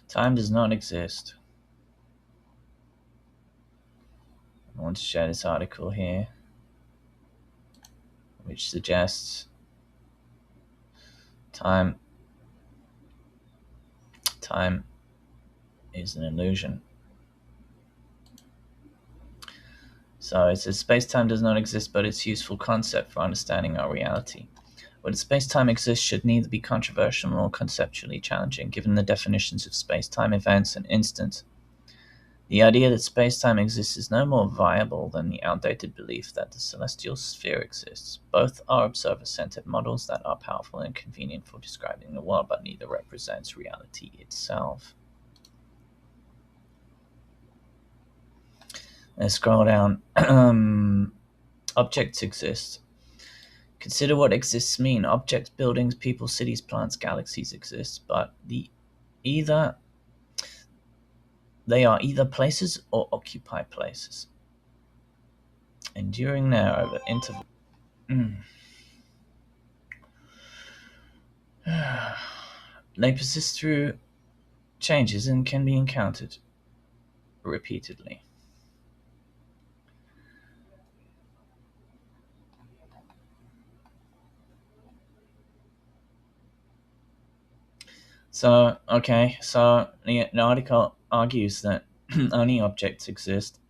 Time does not exist. I want to share this article here, which suggests time time is an illusion. So it says space-time does not exist, but it's a useful concept for understanding our reality. Whether space-time exists should neither be controversial nor conceptually challenging, given the definitions of space-time events and instants. The idea that space-time exists is no more viable than the outdated belief that the celestial sphere exists. Both are observer-centered models that are powerful and convenient for describing the world, but neither represents reality itself. Let's scroll down. Objects exist. Consider what exists mean. Objects, buildings, people, cities, plants, galaxies exist, but either they are either places or occupy places, enduring there over interval. They persist through changes and can be encountered repeatedly. So the article argues that only objects exist,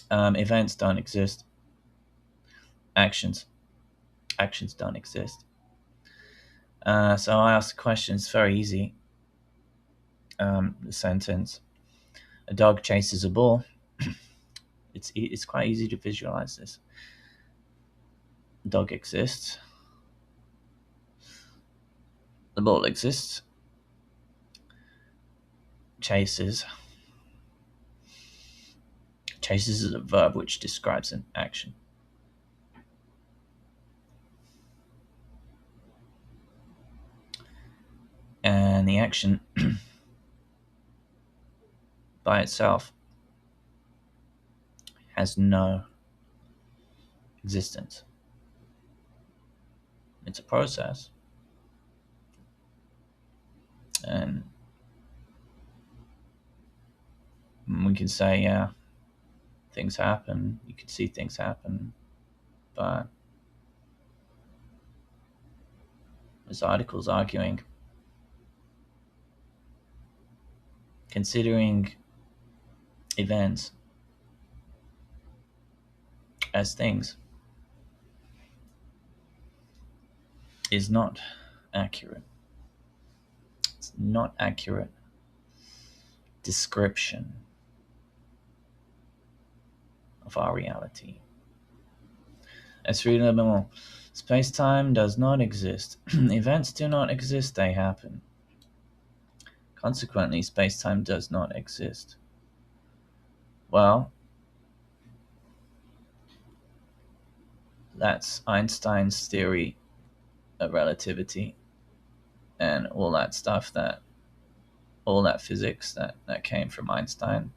events don't exist, actions don't exist. So I asked the question. It's very easy. The sentence: a dog chases a ball. It's quite easy to visualize this. The dog exists. The ball exists. Chases. Chases is a verb which describes an action. And the action by itself has no existence. It's a process. And we can say, yeah, things happen. You can see things happen. But this article's arguing, considering events as things is not accurate. It's not accurate description of our reality. Let's read a little bit more. Space-time does not exist. Events do not exist, they happen. Consequently, space-time does not exist. Well, that's Einstein's theory of relativity and all that stuff, all that physics that came from Einstein.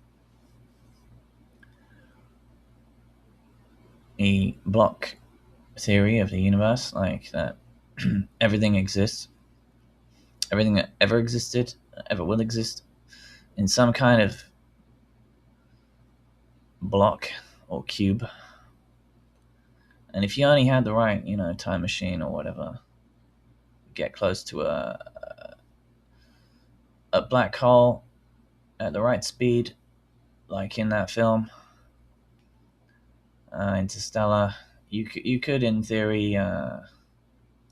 The block theory of the universe, like that everything exists, everything that ever existed, ever will exist, in some kind of block or cube. And if you only had the right, time machine or whatever, get close to a black hole at the right speed, like in that film, Interstellar, you could in theory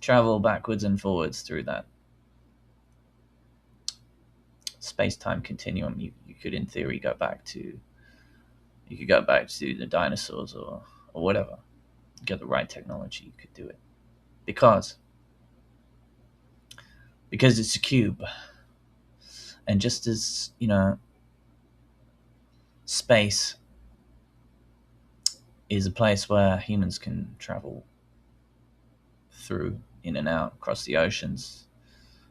travel backwards and forwards through that space-time continuum. You could in theory go back to the dinosaurs or whatever. Get the right technology, you could do it because it's a cube. And just as space is a place where humans can travel through, in and out, across the oceans,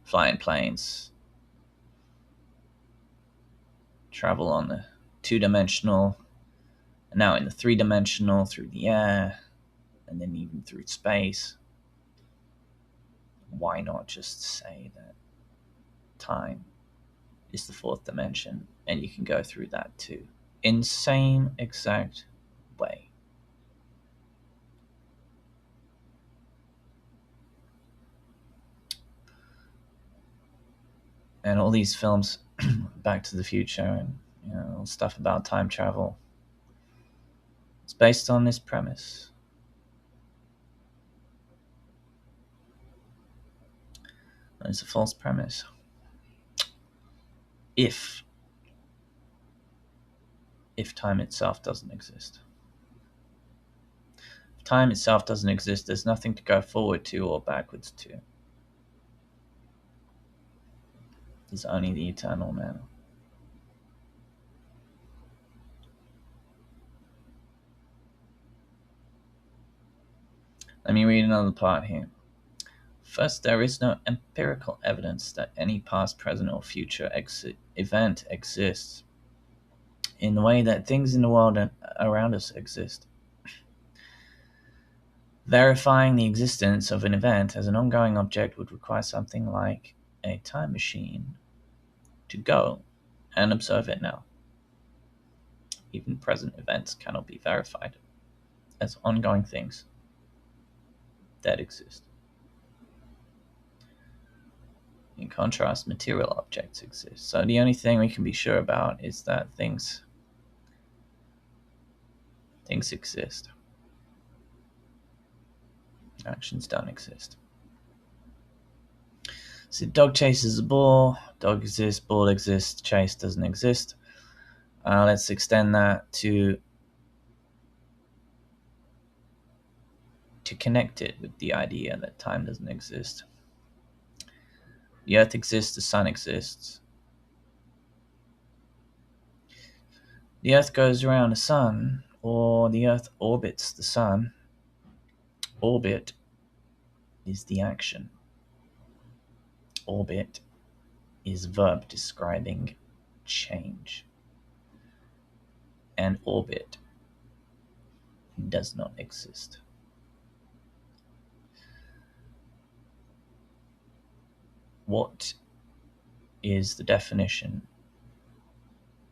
fly in planes, travel on the two-dimensional, and now in the three-dimensional, through the air, and then even through space. Why not just say that time is the fourth dimension, and you can go through that too, in same exact way. And all these films, Back to the Future, and stuff about time travel, it's based on this premise. It's a false premise. If time itself doesn't exist. If time itself doesn't exist, there's nothing to go forward to or backwards to. There's only the eternal now. Let me read another part here. First, there is no empirical evidence that any past, present, or future event exists in the way that things in the world around us exist. Verifying the existence of an event as an ongoing object would require something like a time machine to go and observe it now. Even present events cannot be verified as ongoing things that exist. In contrast, material objects exist. So the only thing we can be sure about is that things exist. Actions don't exist. So dog chases a ball, dog exists, ball exists, chase doesn't exist. Let's extend that to connect it with the idea that time doesn't exist. The earth exists, the sun exists. The earth goes around the sun, or the earth orbits the sun. Orbit is the action. Orbit is verb describing change. And orbit does not exist. What is the definition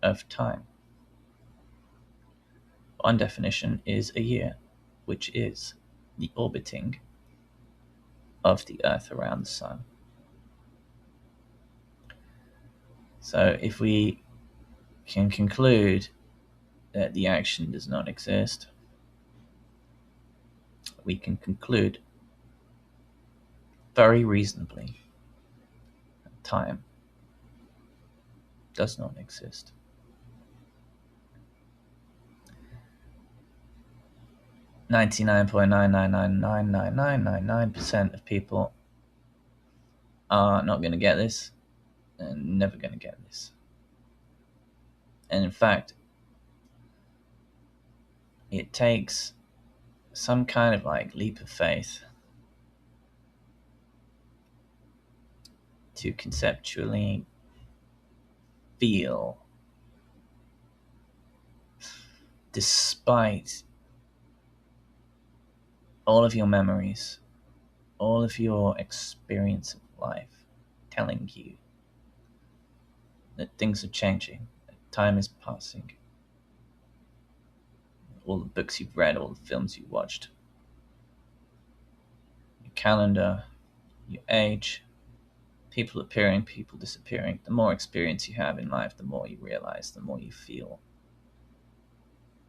of time? One definition is a year, which is the orbiting of the Earth around the sun. So if we can conclude that the action does not exist, we can conclude very reasonably that time does not exist. 99.9999999% of people are not going to get this and never going to get this. And in fact, it takes some kind of leap of faith to conceptually feel, despite all of your memories, all of your experience of life telling you that things are changing, that time is passing. All the books you've read, all the films you've watched, your calendar, your age, people appearing, people disappearing. The more experience you have in life, the more you realize, the more you feel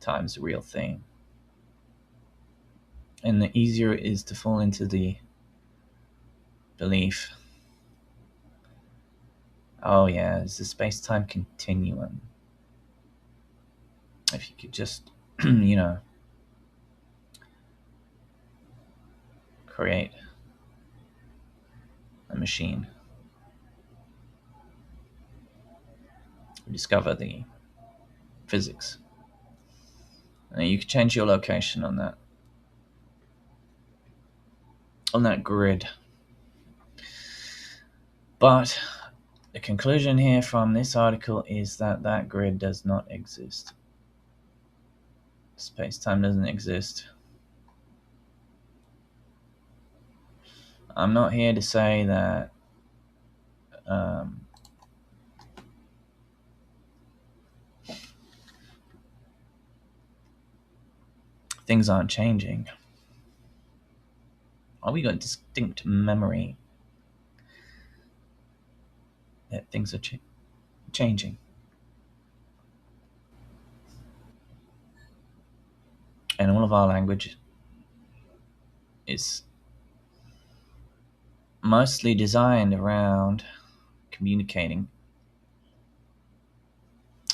time's a real thing. And the easier it is to fall into the belief, oh yeah, it's a space-time continuum. If you could just, create a machine, discover the physics, and you could change your location on that grid. But the conclusion here from this article is that grid does not exist. Space-time doesn't exist. I'm not here to say that things aren't changing? Are we got distinct memory that things are changing? And all of our language is mostly designed around communicating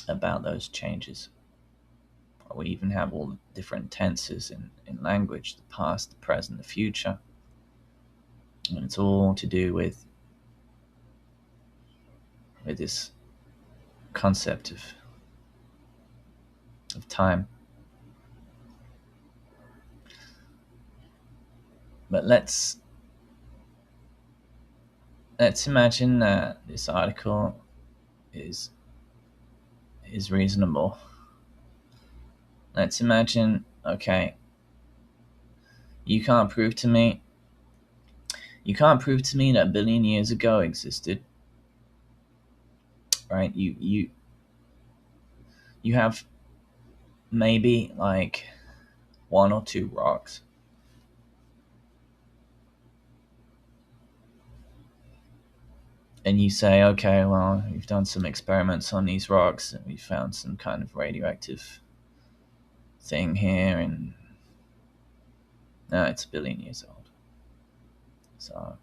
about those changes. We even have all the different tenses in language: the past, the present, the future. And it's all to do with this concept of time. But let's imagine that this article is reasonable. Let's imagine, okay, you can't prove to me that a billion years ago existed, right? You have maybe like one or two rocks, and you say, okay, well, we've done some experiments on these rocks and we found some kind of radioactive thing here, and no, it's a billion years old. So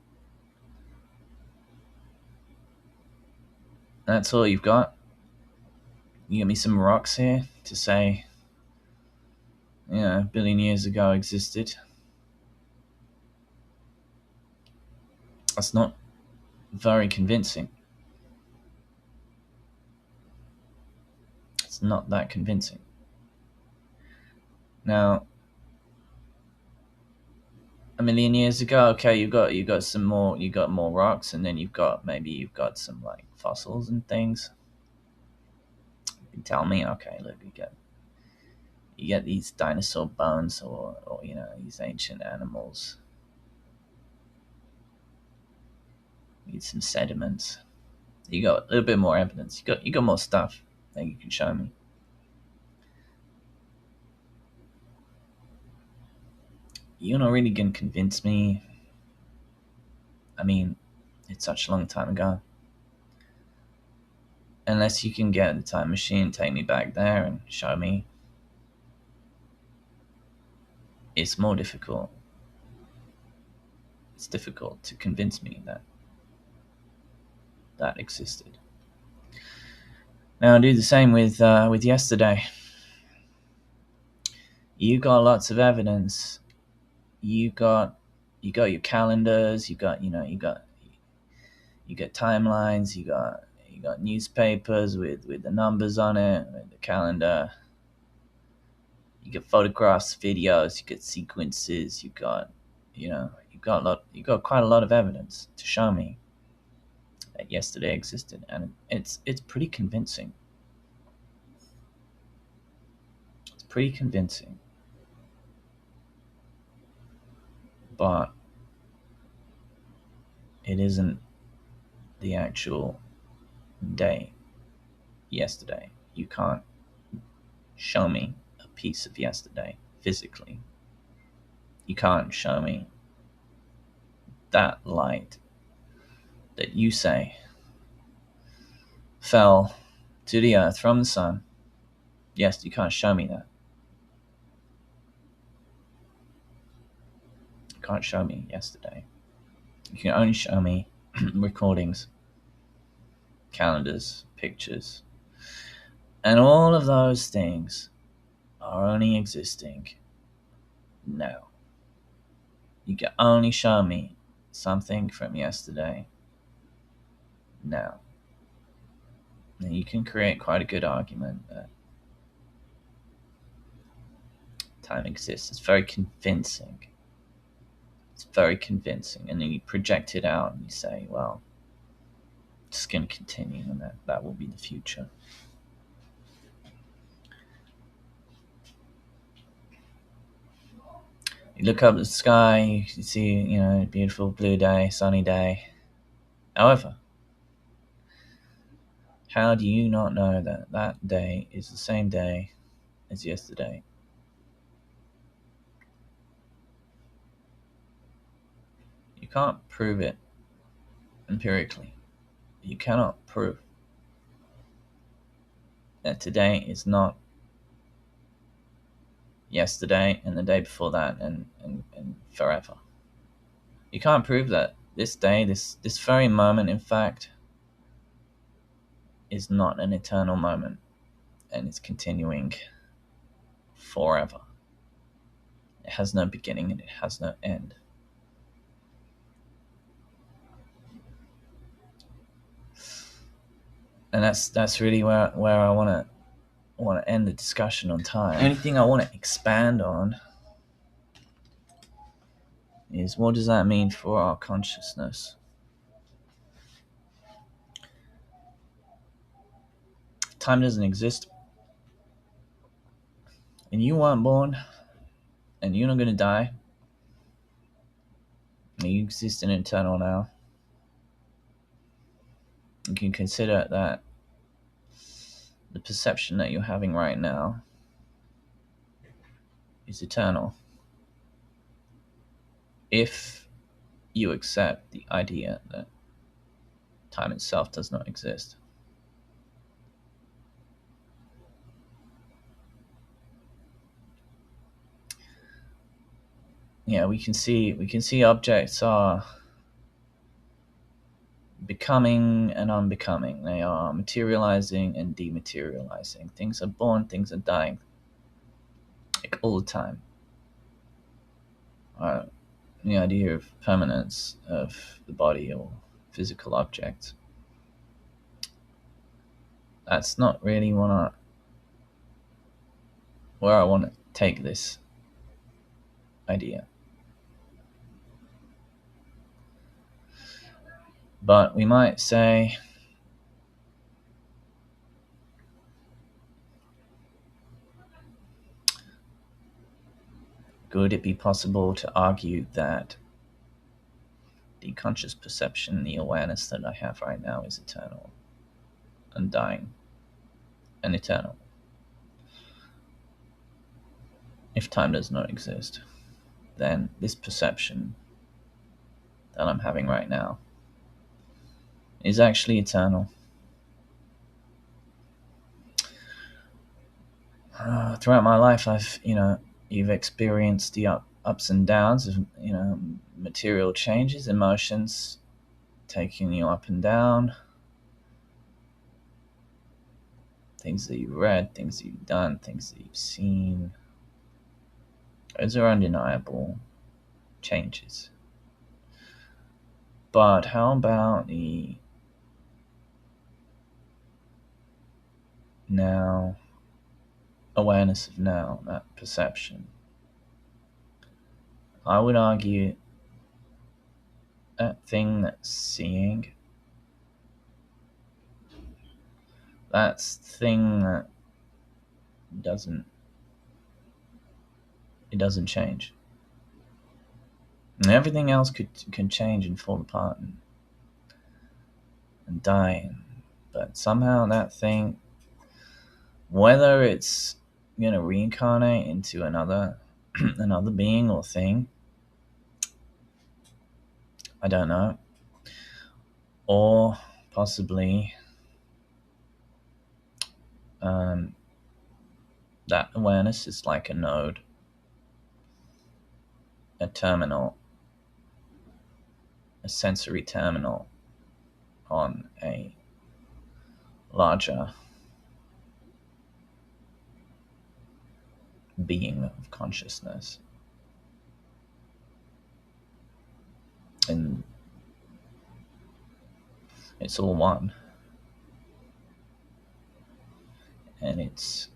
that's all you've got. You give me some rocks here to say, a billion years ago existed. That's not very convincing. It's not that convincing. Now, a million years ago, okay, you got some more, you got more rocks, and then you've got some like fossils and things. You can tell me, okay, look, you get these dinosaur bones, or these ancient animals. You get some sediments. You got a little bit more evidence. You got more stuff that you can show me. You're not really gonna convince me. I mean, it's such a long time ago. Unless you can get the time machine, take me back there, and show me. It's more difficult. It's difficult to convince me that that existed. Now, do the same with yesterday. You got lots of evidence. You got your calendars. You got timelines. You got newspapers with the numbers on it, with the calendar. You get photographs, videos. You get sequences. You got quite a lot of evidence to show me that yesterday existed, and it's pretty convincing. It's pretty convincing. But it isn't the actual day yesterday. You can't show me a piece of yesterday physically. You can't show me that light that you say fell to the earth from the sun. Yes, you can't show me that. You can't show me yesterday. You can only show me recordings, calendars, pictures. And all of those things are only existing now. You can only show me something from yesterday now. And you can create quite a good argument that time exists. It's very convincing. It's very convincing. And then you project it out and you say, well, it's just going to continue, and that will be the future. You look up at the sky, you see, a beautiful blue day, sunny day. However, how do you not know that that day is the same day as yesterday? can't prove it empirically. You cannot prove that today is not yesterday and the day before that and forever. You can't prove that this day, this very moment, in fact, is not an eternal moment and it's continuing forever. It has no beginning and it has no end. And that's really where I want to end the discussion on time. Anything I want to expand on is, what does that mean for our consciousness? Time doesn't exist, and you weren't born, and you're not going to die. You exist in eternal now. You can consider that the perception that you're having right now is eternal if you accept the idea that time itself does not exist. Yeah, we can see objects are becoming and unbecoming. They are materializing and dematerializing. Things are born, things are dying, like all the time. The idea of permanence of the body or physical object, that's not really where I want to take this idea. But we might say, could it be possible to argue that the conscious perception, the awareness that I have right now, is eternal, undying, and eternal? If time does not exist, then this perception that I'm having right now is actually eternal. Throughout my life, you've experienced the ups and downs of, material changes, emotions taking you up and down, things that you've read, things that you've done, things that you've seen. Those are undeniable changes. But how about the now, awareness of now, that perception? I would argue that thing that's seeing, that's the thing that doesn't change. And everything else can change and fall apart and die. But somehow that thing, whether it's going to reincarnate into another being or thing, I don't know. Or possibly that awareness is like a node, a terminal, a sensory terminal on a larger being of consciousness. And it's all one. And it's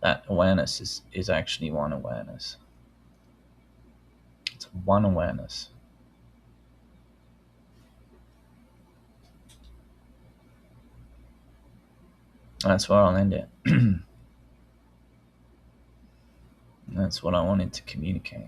that awareness is actually one awareness. It's one awareness. That's where I'll end it. That's what I wanted to communicate.